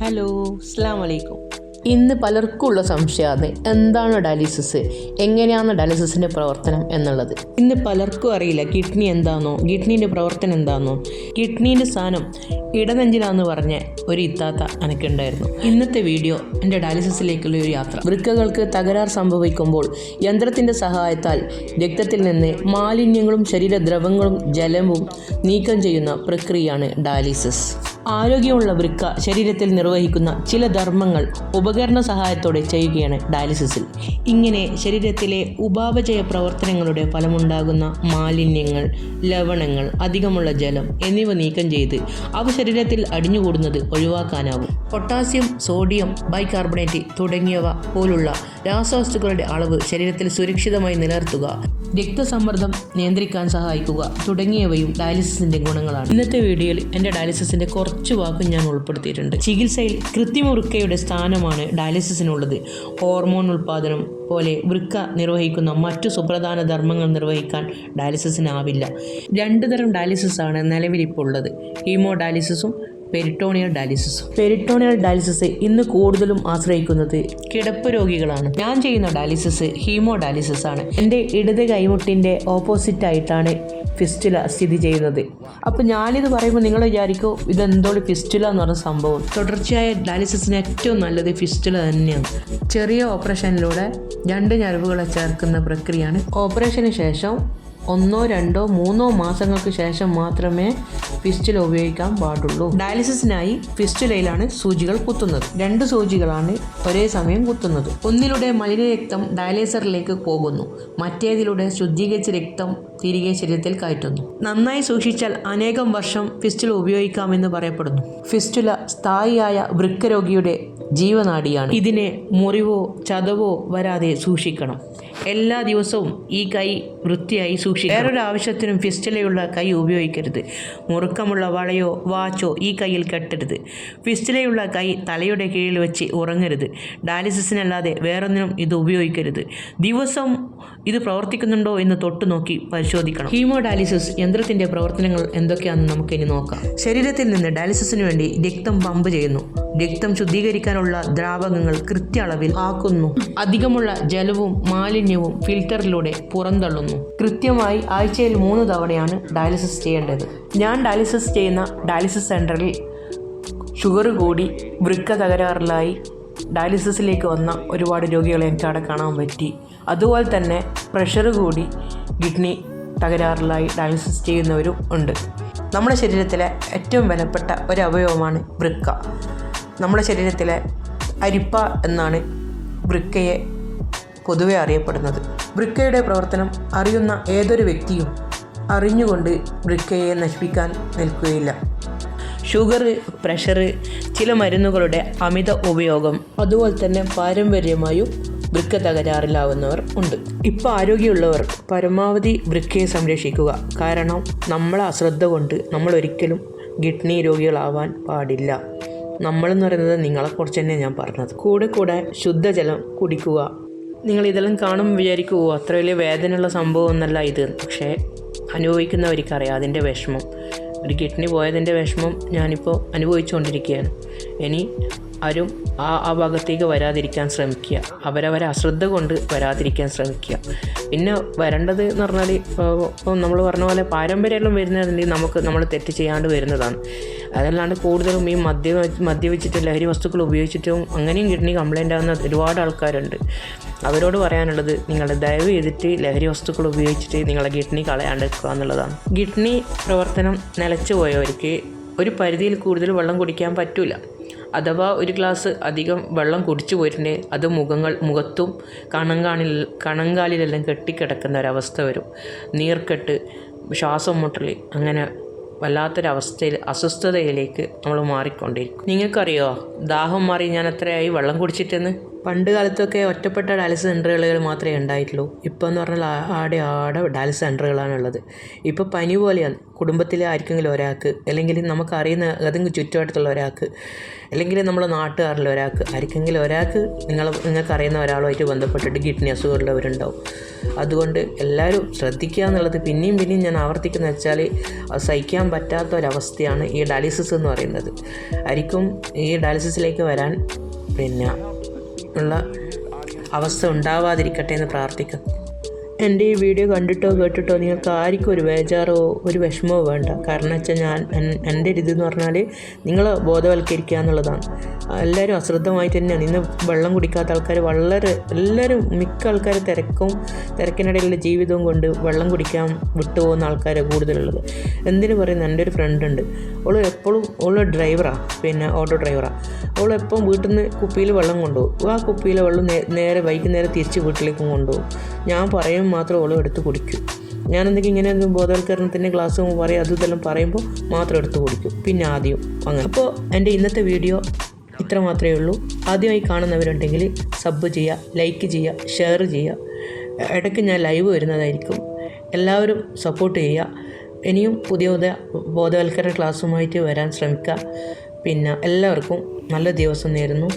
Hello, അസ്സലാമു അലൈക്കും. ഇന്ന് പലർക്കുമുള്ള സംശയമാണ് എന്താണ് ഡയാലിസിസ്, എങ്ങനെയാണ് ഡയാലിസിസിൻ്റെ പ്രവർത്തനം എന്നുള്ളത്. ഇന്ന് പലർക്കും അറിയില്ല കിഡ്നി എന്താണെന്നോ കിഡ്നീൻ്റെ പ്രവർത്തനം എന്താണെന്നോ. കിഡ്നീൻ്റെ സ്ഥാനം ഇടനെഞ്ചിലാന്ന് പറഞ്ഞ ഒരു ഇത്താത്ത എനിക്കുണ്ടായിരുന്നു. ഇന്നത്തെ വീഡിയോ എൻ്റെ ഡയാലിസിസിലേക്കുള്ള ഒരു യാത്ര. വൃക്കകൾക്ക് തകരാർ സംഭവിക്കുമ്പോൾ യന്ത്രത്തിൻ്റെ സഹായത്താൽ രക്തത്തിൽ നിന്ന് മാലിന്യങ്ങളും ശരീരദ്രവങ്ങളും ജലവും നീക്കം ചെയ്യുന്ന പ്രക്രിയയാണ് ഡയാലിസിസ്. ആരോഗ്യമുള്ള വൃക്ക ശരീരത്തിൽ നിർവഹിക്കുന്ന ചില ധർമ്മങ്ങൾ ഉപകരണ സഹായത്തോടെ ചെയ്യുകയാണ് ഡയാലിസിസിൽ. ഇങ്ങനെ ശരീരത്തിലെ ഉപാപചയ പ്രവർത്തനങ്ങളുടെ ഫലമുണ്ടാകുന്ന മാലിന്യങ്ങൾ, ലവണങ്ങൾ, അധികമുള്ള ജലം എന്നിവ നീക്കം ചെയ്ത് അവ ശരീരത്തിൽ അടിഞ്ഞുകൂടുന്നത് ഒഴിവാക്കാനാവും. പൊട്ടാസ്യം, സോഡിയം ബൈകാർബണേറ്റ് തുടങ്ങിയവ പോലുള്ള രാസവസ്തുക്കളുടെ അളവ് ശരീരത്തിൽ സുരക്ഷിതമായി നിലനിർത്തുക, രക്തസമ്മർദ്ദം നിയന്ത്രിക്കാൻ സഹായിക്കുക തുടങ്ങിയവയും ഡയാലിസിസിൻ്റെ ഗുണങ്ങളാണ്. ഇന്നത്തെ വീഡിയോയിൽ എൻ്റെ ഡയാലിസിസിൻ്റെ കുറച്ച് വാക്കും ഞാൻ ഉൾപ്പെടുത്തിയിട്ടുണ്ട്. ചികിത്സയിൽ കൃത്രിമ വൃക്കയുടെ സ്ഥാനമാണ് ഡയാലിസിസിനുള്ളത്. ഹോർമോൺ ഉൽപ്പാദനം പോലെ വൃക്ക നിർവഹിക്കുന്ന മറ്റു സുപ്രധാന ധർമ്മങ്ങൾ നിർവഹിക്കാൻ ഡയാലിസിസിനാവില്ല. 2 തരം ഡയാലിസിസാണ് നിലവിലിപ്പോൾ ഉള്ളത്: ഹീമോ ഡയാലിസിസും പെരിറ്റോണിയൽ ഡയാലിസിസും. പെരിറ്റോണിയൽ ഡയാലിസിസ് ഇന്ന് കൂടുതലും ആശ്രയിക്കുന്നത് കിടപ്പ് രോഗികളാണ്. ഞാൻ ചെയ്യുന്ന ഡയാലിസിസ് ഹീമോ ഡയാലിസിസ് ആണ്. എൻ്റെ ഇടത് കൈമുട്ടിൻ്റെ ഓപ്പോസിറ്റായിട്ടാണ് ഫിസ്റ്റുല സ്ഥിതി ചെയ്യുന്നത്. അപ്പോൾ ഞാനിത് പറയുമ്പോൾ നിങ്ങൾ വിചാരിക്കും ഇതെന്തോ ഫിസ്റ്റുല എന്ന് പറഞ്ഞ സംഭവം. തുടർച്ചയായ ഡയാലിസിസിന് ഏറ്റവും നല്ലത് ഫിസ്റ്റുല തന്നെയാണ്. ചെറിയ ഓപ്പറേഷനിലൂടെ 2 ഞരമ്പുകളെ ചേർക്കുന്ന പ്രക്രിയയാണ്. ഓപ്പറേഷന് ശേഷം 1, 2, 3 മാസങ്ങൾക്ക് ശേഷം മാത്രമേ ഫിസ്റ്റുല ഉപയോഗിക്കാൻ പാടുള്ളൂ. ഡയാലിസിസിനായി ഫിസ്റ്റുലയിലാണ് സൂചികൾ കുത്തുന്നത്. 2 സൂചികളാണ് ഒരേ സമയം കുത്തുന്നത്. ഒന്നിലൂടെ മലിനരക്തം ഡയാലിസറിലേക്ക് പോകുന്നു, മറ്റേതിലൂടെ ശുദ്ധീകരിച്ച രക്തം തിരികെ ശരീരത്തിൽ കയറ്റുന്നു. നന്നായി സൂക്ഷിച്ചാൽ അനേകം വർഷം ഫിസ്റ്റുല ഉപയോഗിക്കാമെന്ന് പറയപ്പെടുന്നു. ഫിസ്റ്റുല സ്ഥായിയായ വൃക്കരോഗിയുടെ ജീവനാഡിയാണ്. ഇതിനെ മുറിവോ ചതവോ വരാതെ സൂക്ഷിക്കണം. എല്ലാ ദിവസവും ഈ കൈ വൃത്തിയായി സൂക്ഷിക്കണം. വേറൊരു ആവശ്യത്തിനും ഫിസ്റ്റുലയുള്ള കൈ ഉപയോഗിക്കരുത്. മുറുക്കമുള്ള വളയോ വാച്ചോ ഈ കൈയിൽ കെട്ടരുത്. ഫിസ്റ്റുലയുള്ള കൈ തലയുടെ കീഴിൽ വെച്ച് ഉറങ്ങരുത്. ഡയാലിസിസിനല്ലാതെ വേറൊന്നിനും ഇത് ഉപയോഗിക്കരുത്. ദിവസം ഇത് പ്രവർത്തിക്കുന്നുണ്ടോ എന്ന് തൊട്ടു നോക്കി പരിശോധിക്കണം. ഹീമോ ഡയാലിസിസ് യന്ത്രത്തിൻ്റെ പ്രവർത്തനങ്ങൾ എന്തൊക്കെയാണെന്ന് നമുക്കിനി നോക്കാം. ശരീരത്തിൽ നിന്ന് ഡയാലിസിസിന് വേണ്ടി രക്തം പമ്പ് ചെയ്യുന്നു. രക്തം ശുദ്ധീകരിക്കാനുള്ള ദ്രാവകങ്ങൾ കൃത്യ അളവിൽ ആക്കുന്നു. അധികമുള്ള ജലവും മാലിന്യവും ഫിൽറ്ററിലൂടെ പുറന്തള്ളുന്നു. കൃത്യമായി ആഴ്ചയിൽ 3 തവണയാണ് ഡയാലിസിസ് ചെയ്യേണ്ടത്. ഞാൻ ഡയാലിസിസ് ചെയ്യുന്ന ഡയാലിസിസ് സെൻ്ററിൽ ഷുഗർ കൂടി വൃക്ക തകരാറിലായി ഡയാലിസിസിലേക്ക് വന്ന ഒരുപാട് രോഗികളെ എനിക്ക് അവിടെ കാണാൻ പറ്റി. അതുപോലെ തന്നെ പ്രഷർ കൂടി കിഡ്നി തകരാറിലായി ഡയാലിസിസ് ചെയ്യുന്നവരും ഉണ്ട്. നമ്മുടെ ശരീരത്തിലെ ഏറ്റവും വിലപ്പെട്ട ഒരു അവയവമാണ് വൃക്ക. നമ്മുടെ ശരീരത്തിലെ അരിപ്പ എന്നാണ് വൃക്കയെ പൊതുവെ അറിയപ്പെടുന്നത്. വൃക്കയുടെ പ്രവർത്തനം അറിയുന്ന ഏതൊരു വ്യക്തിയും അറിഞ്ഞുകൊണ്ട് വൃക്കയെ നശിപ്പിക്കാൻ നിൽക്കുകയില്ല. ഷുഗർ, പ്രഷർ, ചില മരുന്നുകളുടെ അമിത ഉപയോഗം, അതുപോലെ തന്നെ പാരമ്പര്യമായും വൃക്ക തകരാറിലാവുന്നവർ ഉണ്ട്. ഇപ്പോൾ ആരോഗ്യമുള്ളവർ പരമാവധി വൃക്കയെ സംരക്ഷിക്കുക. കാരണം നമ്മളെ അശ്രദ്ധ കൊണ്ട് നമ്മൾ ഒരിക്കലും കിഡ്നി രോഗികളാവാൻ പാടില്ല. നമ്മളെന്ന് പറയുന്നത് നിങ്ങളെക്കുറിച്ച് തന്നെ ഞാൻ പറഞ്ഞത്. കൂടെ ശുദ്ധജലം കുടിക്കുക. നിങ്ങൾ ഇതെല്ലാം കാണുമ്പോൾ വിചാരിക്കുക അത്ര വലിയ വേദനയുള്ള സംഭവം ഒന്നല്ല ഇത്. പക്ഷേ അനുഭവിക്കുന്നവർക്കറിയാം അതിൻ്റെ വിഷമം. ഒരു കിഡ്നി പോയതിൻ്റെ വിഷമം ഞാനിപ്പോൾ അനുഭവിച്ചുകൊണ്ടിരിക്കുകയാണ്. ഇനി ആരും ആ ഭാഗത്തേക്ക് വരാതിരിക്കാൻ ശ്രമിക്കുക. അവരവരെ അശ്രദ്ധ കൊണ്ട് വരാതിരിക്കാൻ ശ്രമിക്കുക. പിന്നെ വരേണ്ടത് എന്ന് പറഞ്ഞാൽ ഇപ്പോൾ നമ്മൾ പറഞ്ഞ പോലെ പാരമ്പര്യമെല്ലാം വരുന്നതുണ്ടെങ്കിൽ നമ്മൾ തെറ്റ് ചെയ്യാണ്ട് വരുന്നതാണ്. അതല്ലാണ്ട് കൂടുതലും ഈ മദ്യവെച്ചിട്ടും ലഹരി വസ്തുക്കൾ ഉപയോഗിച്ചിട്ടും അങ്ങനെയും കിഡ്നി കംപ്ലൈൻ്റ് ആകുന്ന ഒരുപാട് ആൾക്കാരുണ്ട്. അവരോട് പറയാനുള്ളത് നിങ്ങൾ ദയവ് ചെയ്തിട്ട് ലഹരി വസ്തുക്കൾ ഉപയോഗിച്ചിട്ട് നിങ്ങളെ കിഡ്നി കളയാണ്ടിരിക്കുക എന്നുള്ളതാണ്. കിഡ്നി പ്രവർത്തനം നിലച്ചു പോയവർക്ക് ഒരു പരിധിയിൽ കൂടുതൽ വെള്ളം കുടിക്കാൻ പറ്റില്ല. അഥവാ ഒരു ഗ്ലാസ് അധികം വെള്ളം കുടിച്ചു പോയിട്ടുണ്ടെങ്കിൽ അത് മുഖത്തും കണങ്കാലിലെല്ലാം കെട്ടിക്കിടക്കുന്ന ഒരവസ്ഥ വരും. നീർക്കെട്ട്, ശ്വാസം മുട്ടൽ, അങ്ങനെ വല്ലാത്തൊരവസ്ഥയിൽ അസ്വസ്ഥതയിലേക്ക് നമ്മൾ മാറിക്കൊണ്ടിരിക്കും. നിങ്ങൾക്കറിയോ ദാഹം മാറി ഞാൻ എത്രയായി വെള്ളം കുടിച്ചിട്ടെന്ന്? പണ്ട് കാലത്തൊക്കെ ഒറ്റപ്പെട്ട ഡയാലിസിസ് സെൻ്ററുകൾ മാത്രമേ ഉണ്ടായിട്ടുള്ളൂ. ഇപ്പോൾ എന്ന് പറഞ്ഞാൽ ആടെ ഡയാലിസിസ് സെൻ്ററുകളാണുള്ളത്. ഇപ്പോൾ പനി പോലെയാണ്. കുടുംബത്തിലെ ആർക്കെങ്കിലും ഒരാൾക്ക്, അല്ലെങ്കിൽ നമുക്കറിയുന്ന ഏതെങ്കിലും ചുറ്റുവട്ടത്തുള്ള ഒരാൾക്ക്, അല്ലെങ്കിൽ നമ്മുടെ നാട്ടുകാരിൽ ഒരാൾക്ക്, ആർക്കെങ്കിലും ഒരാൾക്ക് നിങ്ങൾക്കറിയുന്ന ഒരാളുമായിട്ട് ബന്ധപ്പെട്ടിട്ട് കിഡ്നി അസുഖമുള്ളവരുണ്ടാവും. അതുകൊണ്ട് എല്ലാവരും ശ്രദ്ധിക്കുക എന്നുള്ളത് പിന്നെയും ഞാൻ ആവർത്തിക്കുന്നത് വെച്ചാൽ സഹിക്കാൻ പറ്റാത്ത ഒരവസ്ഥയാണ് ഈ ഡയാലിസിസ് എന്ന് പറയുന്നത്. ആയിരിക്കും ഈ ഡയാലിസിസിലേക്ക് വരാൻ ഉള്ള അവസ്ഥ ഉണ്ടാവാതിരിക്കട്ടെ എന്ന് പ്രാർത്ഥിക്കാം. എൻ്റെ ഈ വീഡിയോ കണ്ടിട്ടോ കേട്ടിട്ടോ നിങ്ങൾക്ക് ആർക്കും ഒരു ബേജാറോ ഒരു വിഷമമോ വേണ്ട. കാരണം വെച്ചാൽ എൻ്റെ ഒരു ഇതെന്ന് പറഞ്ഞാൽ നിങ്ങളെ ബോധവൽക്കരിക്കുക എന്നുള്ളതാണ്. എല്ലാവരും അശ്രദ്ധമായിട്ട് തന്നെയാണ് ഇന്ന് വെള്ളം കുടിക്കാത്ത ആൾക്കാർ എല്ലാവരും മിക്ക ആൾക്കാർ തിരക്കിനിടയിലുള്ള ജീവിതവും കൊണ്ട് വെള്ളം കുടിക്കാൻ വിട്ടുപോകുന്ന ആൾക്കാരാണ് കൂടുതലുള്ളത്. എന്തിനു പറയുന്നത്, എൻ്റെ ഒരു ഫ്രണ്ട് ഉണ്ട്, അവൾ ഡ്രൈവറാണ്, ഓട്ടോ ഡ്രൈവറാണ്. അവളെപ്പം വീട്ടിൽ നിന്ന് കുപ്പിയിൽ വെള്ളം കൊണ്ടുപോകും. ആ കുപ്പിയിലെ വെള്ളം വൈകുന്നേരം തിരിച്ച് വീട്ടിലേക്കും കൊണ്ടുപോകും. ഞാൻ പറയും മാത്രം അവളും എടുത്ത് കുടിക്കും. ഞാനെന്തെങ്കിലും ഇങ്ങനെ ബോധവൽക്കരണത്തിൻ്റെ ക്ലാസ് പറയും ഇതെല്ലാം പറയുമ്പോൾ മാത്രം എടുത്ത് കുടിക്കും. പിന്നെ ആദ്യം അങ്ങനെ. അപ്പോൾ എൻ്റെ ഇന്നത്തെ വീഡിയോ ഇത്ര മാത്രമേ ഉള്ളൂ. ആദ്യമായി കാണുന്നവരുണ്ടെങ്കിൽ സബ് ചെയ്യുക, ലൈക്ക് ചെയ്യുക, ഷെയർ ചെയ്യുക. ഇടയ്ക്ക് ഞാൻ ലൈവ് വരുന്നതായിരിക്കും. എല്ലാവരും സപ്പോർട്ട് ചെയ്യുക. ഇനിയും പുതിയ ബോധവൽക്കരണ ക്ലാസ്സുമായിട്ട് വരാൻ ശ്രമിക്കുക. എല്ലാവർക്കും നല്ല ദിവസം നേരുന്നു.